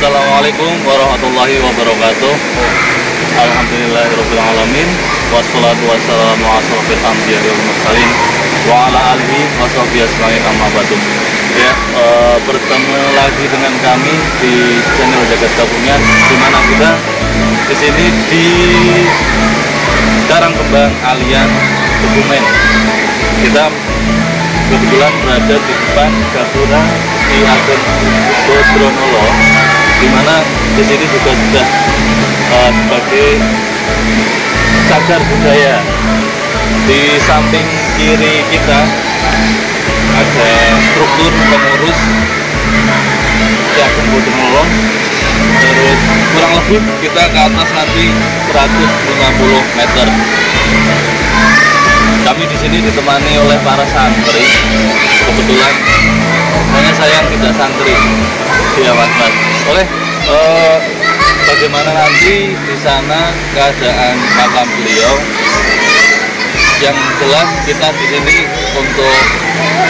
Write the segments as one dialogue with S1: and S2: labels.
S1: Assalamualaikum warahmatullahi wabarakatuh. Alhamdulillahirabbil alamin. Wassalatu wassalamu ala asyrofil anbiya'i wal mursalin wa ala alihi washabihi ajmain amma ba'du. Ya, bertemu lagi dengan kami di channel Jagat Gabungan, di mana kita di sini di Karangkembang Alian Kebumen. Kita kebetulan berada di depan Gapura Ki Ageng Bodronolo, di mana di sini juga sudah sebagai cagar budaya. Di samping kiri kita ada struktur pengurus Ki Ageng Bodronolo. Terus kurang lebih kita ke atas nanti 150 meter. Kami di sini ditemani oleh para santri. Kebetulan hanya saya yang tidak santri, ya mas. Oleh bagaimana nanti di sana keadaan makam beliau? Yang jelas kita di sini untuk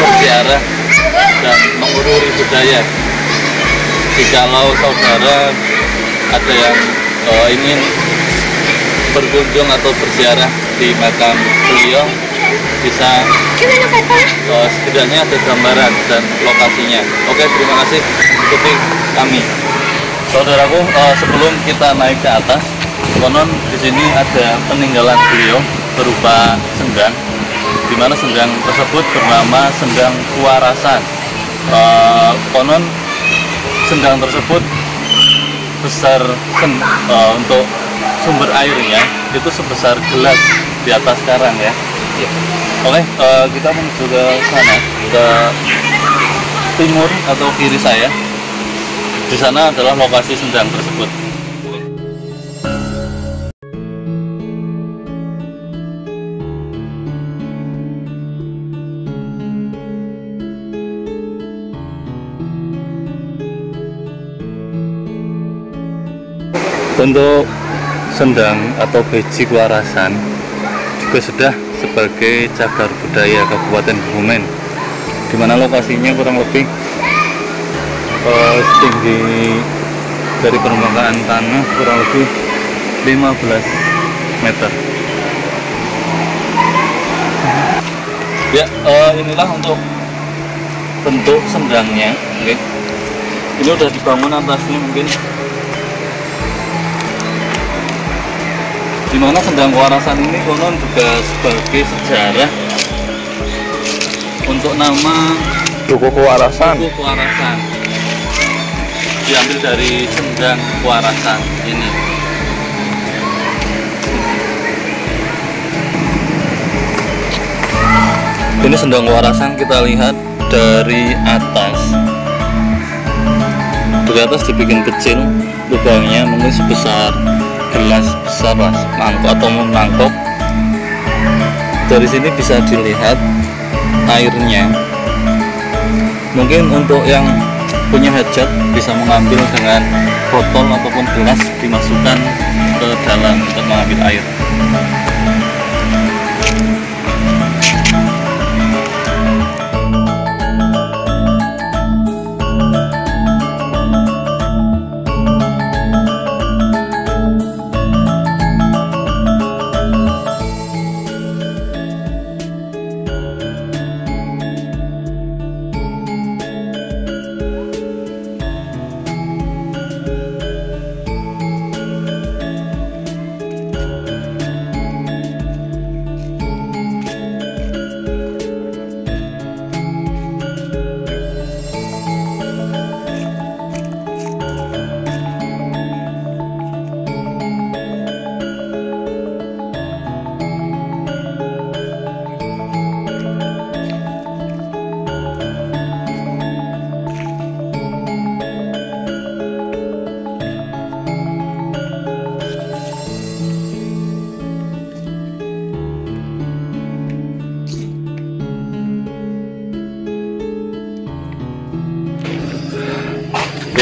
S1: berziarah dan mengururi budaya. Jikalau saudara ada yang ingin berkunjung atau berziarah di makam beliau, bisa setidaknya ada gambaran dan lokasinya. Oke, terima kasih, ikuti kami. Saudaraku, sebelum kita naik ke atas, konon di sini ada peninggalan beliau berupa sendang, di mana sendang tersebut bernama Sendang Kuarasan. Konon sendang tersebut besar untuk sumber airnya itu sebesar gelas di atas karang ya. Oke, kita menuju ke sana, ke timur atau kiri saya. Di sana adalah lokasi sendang tersebut. Untuk sendang atau beji Kuarasan juga sudah sebagai cagar budaya Kabupaten Kebumen, di mana lokasinya kurang lebih setinggi dari permukaan tanah kurang lebih 15 meter. Ya, inilah untuk bentuk sendangnya. Oke. Ini udah dibangun atasnya mungkin, di mana Sendang Kuarasan ini konon juga sebagai sejarah untuk nama
S2: Duku Kuarasan.
S1: Duku Kuarasan diambil dari Sendang Kuarasan ini. Ini Sendang Kuarasan, kita lihat dari atas. Dari atas dibikin kecil, lubangnya mungkin sebesar gelas besar mas, mangkok atau mangkok. Dari sini bisa dilihat airnya. Mungkin untuk yang punya hajat bisa mengambil dengan botol ataupun gelas, dimasukkan ke dalam untuk mengambil air.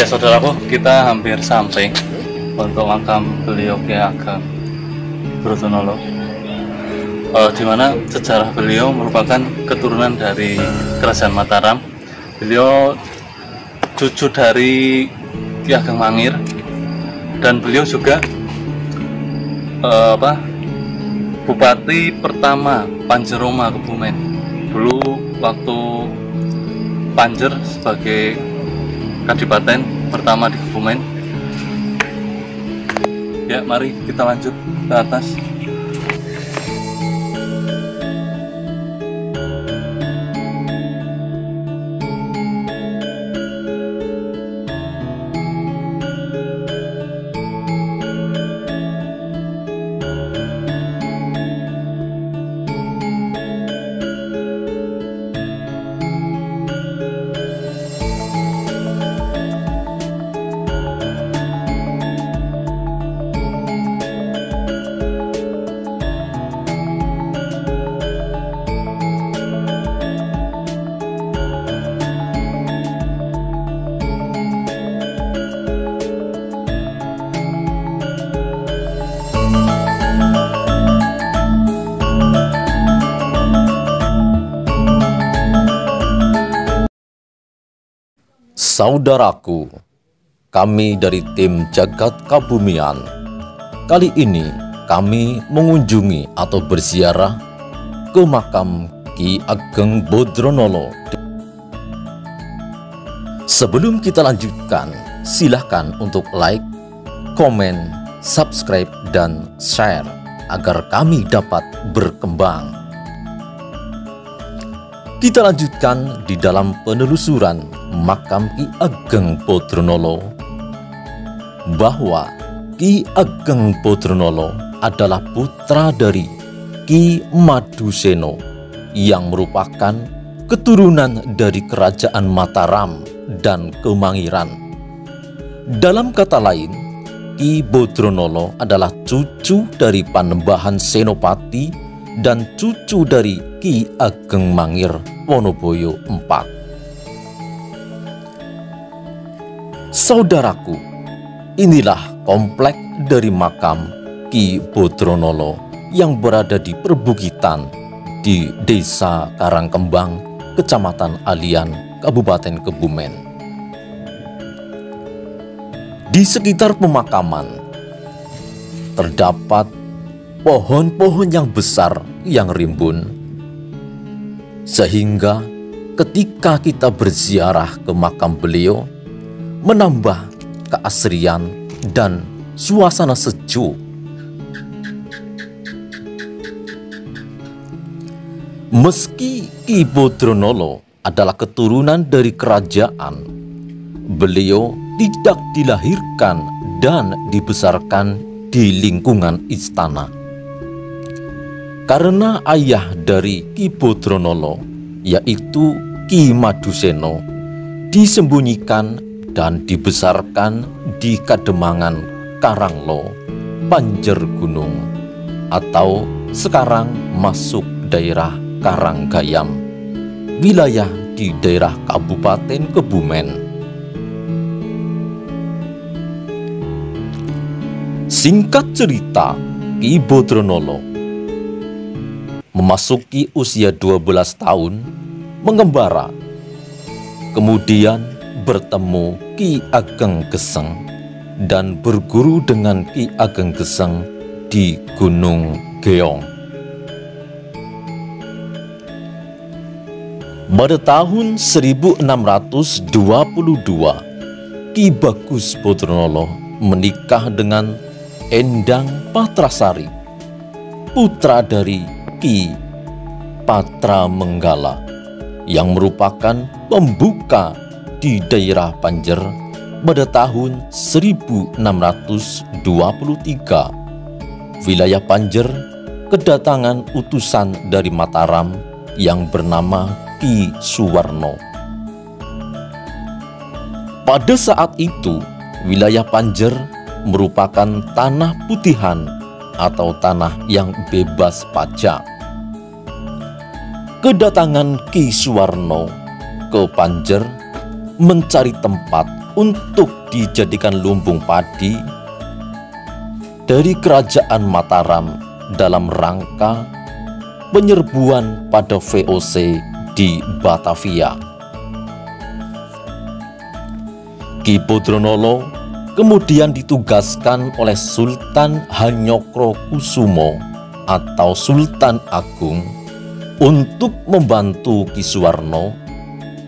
S1: Ya saudaraku, kita hampir sampai untuk makam beliau Ki Ageng Bodronolo, di mana sejarah beliau merupakan keturunan dari Kerajaan Mataram. Beliau cucu dari Ki Ki Ageng Mangir, dan beliau juga Bupati pertama Panjeroma Kebumen. Dulu waktu Panjer sebagai kadipaten pertama di Kebumen. Ya, mari kita lanjut ke atas.
S2: Saudaraku, kami dari tim Jagat Kabumian, kali ini kami mengunjungi atau berziarah ke makam Ki Ageng Bodronolo. Sebelum kita lanjutkan, silahkan untuk like, komen, subscribe, dan share agar kami dapat berkembang. Kita lanjutkan di dalam penelusuran makam Ki Ageng Bodronolo, bahwa Ki Ageng Bodronolo adalah putra dari Ki Maduseno yang merupakan keturunan dari Kerajaan Mataram dan Kemangiran. Dalam kata lain, Ki Bodronolo adalah cucu dari Panembahan Senopati dan cucu dari Ki Ageng Mangir Wonoboyo IV. Saudaraku, inilah komplek dari makam Ki Bodronolo yang berada di perbukitan di Desa Karangkembang, Kecamatan Alian, Kabupaten Kebumen. Di sekitar pemakaman terdapat pohon-pohon yang besar yang rimbun, sehingga ketika kita berziarah ke makam beliau menambah keasrian dan suasana sejuk. Meski Ki Bodronolo adalah keturunan dari kerajaan, beliau tidak dilahirkan dan dibesarkan di lingkungan istana. Karena ayah dari Ki Bodronolo, yaitu Ki Maduseno, disembunyikan dan dibesarkan di Kademangan Karanglo, Panjer Gunung, atau sekarang masuk daerah Karanggayam, wilayah di daerah Kabupaten Kebumen. Singkat cerita, Ki Bodronolo memasuki usia 12 tahun mengembara, kemudian bertemu Ki Ageng Geseng dan berguru dengan Ki Ageng Geseng di Gunung Geong. Pada tahun 1622, Ki Bagus Bodronolo menikah dengan Endang Patrasari, putra dari Ki Patramenggala, yang merupakan pembuka di daerah Panjer pada tahun 1623. Wilayah Panjer kedatangan utusan dari Mataram yang bernama Ki Suwarno. Pada saat itu, wilayah Panjer merupakan tanah putihan atau tanah yang bebas pajak. Kedatangan Ki Suwarno ke Panjer mencari tempat untuk dijadikan lumbung padi dari Kerajaan Mataram dalam rangka penyerbuan pada VOC di Batavia. Ki Bodronolo kemudian ditugaskan oleh Sultan Hanyokrokusumo atau Sultan Agung untuk membantu Ki Suwarno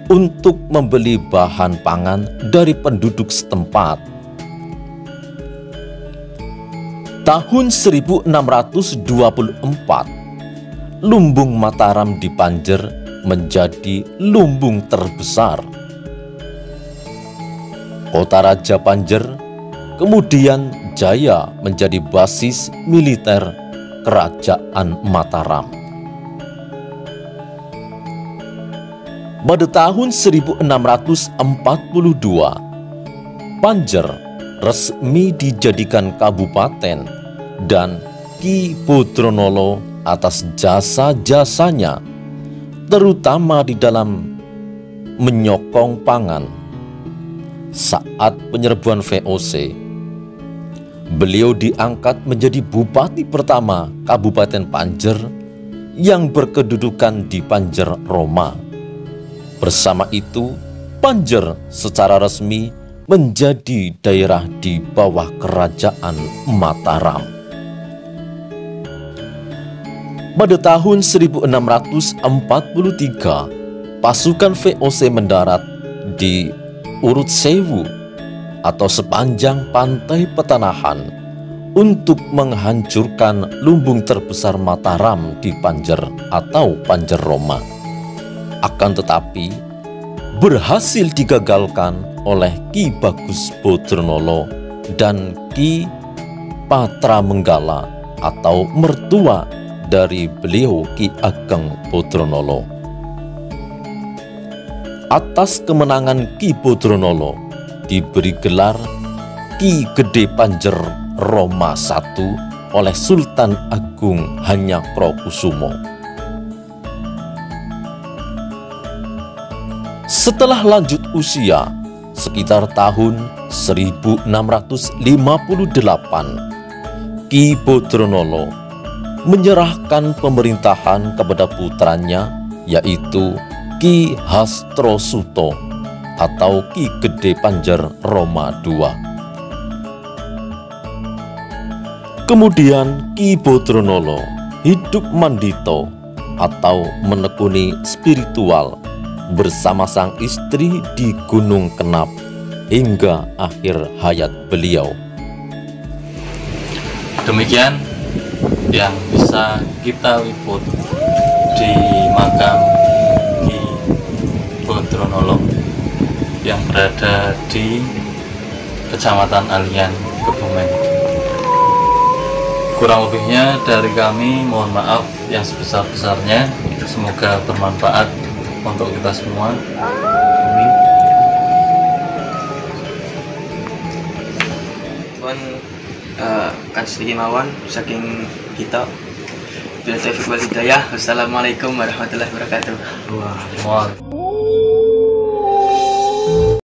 S2: untuk membeli bahan pangan dari penduduk setempat. Tahun 1624, lumbung Mataram di Panjer menjadi lumbung terbesar. Kota Raja Panjer kemudian jaya menjadi basis militer Kerajaan Mataram. Pada tahun 1642, Panjer resmi dijadikan kabupaten dan Ki Bodronolo atas jasa-jasanya, terutama di dalam menyokong pangan. Saat penyerbuan VOC, beliau diangkat menjadi bupati pertama Kabupaten Panjer yang berkedudukan di Panjer Roma. Bersama itu, Panjer secara resmi menjadi daerah di bawah Kerajaan Mataram. Pada tahun 1643, pasukan VOC mendarat di Urut Sewu atau sepanjang pantai Petanahan untuk menghancurkan lumbung terbesar Mataram di Panjer atau Panjer Roma. Akan tetapi, berhasil digagalkan oleh Ki Bagus Bodronolo dan Ki Patramenggala atau mertua dari beliau Ki Ageng Bodronolo. Atas kemenangan Ki Bodronolo diberi gelar Ki Gede Panjer Roma I oleh Sultan Agung Hanyokrokusumo. Setelah lanjut usia, sekitar tahun 1658, Ki Bodronolo menyerahkan pemerintahan kepada putranya, yaitu Ki Hastrosuto atau Ki Gede Panjer Roma II. Kemudian Ki Bodronolo hidup mandito atau menekuni spiritual bersama sang istri di Gunung Kenap hingga akhir hayat beliau.
S1: Demikian yang bisa kita liput di makam Ki Bodronolo yang berada di Kecamatan Alian, Kebumen. Kurang lebihnya dari kami mohon maaf yang sebesar-besarnya. Semoga bermanfaat untuk kita semua. Amin.
S3: Kan sedikit mawon saking kita. Bila taufiq wal hidayah. Wassalamualaikum warahmatullahi wabarakatuh.
S1: Wah.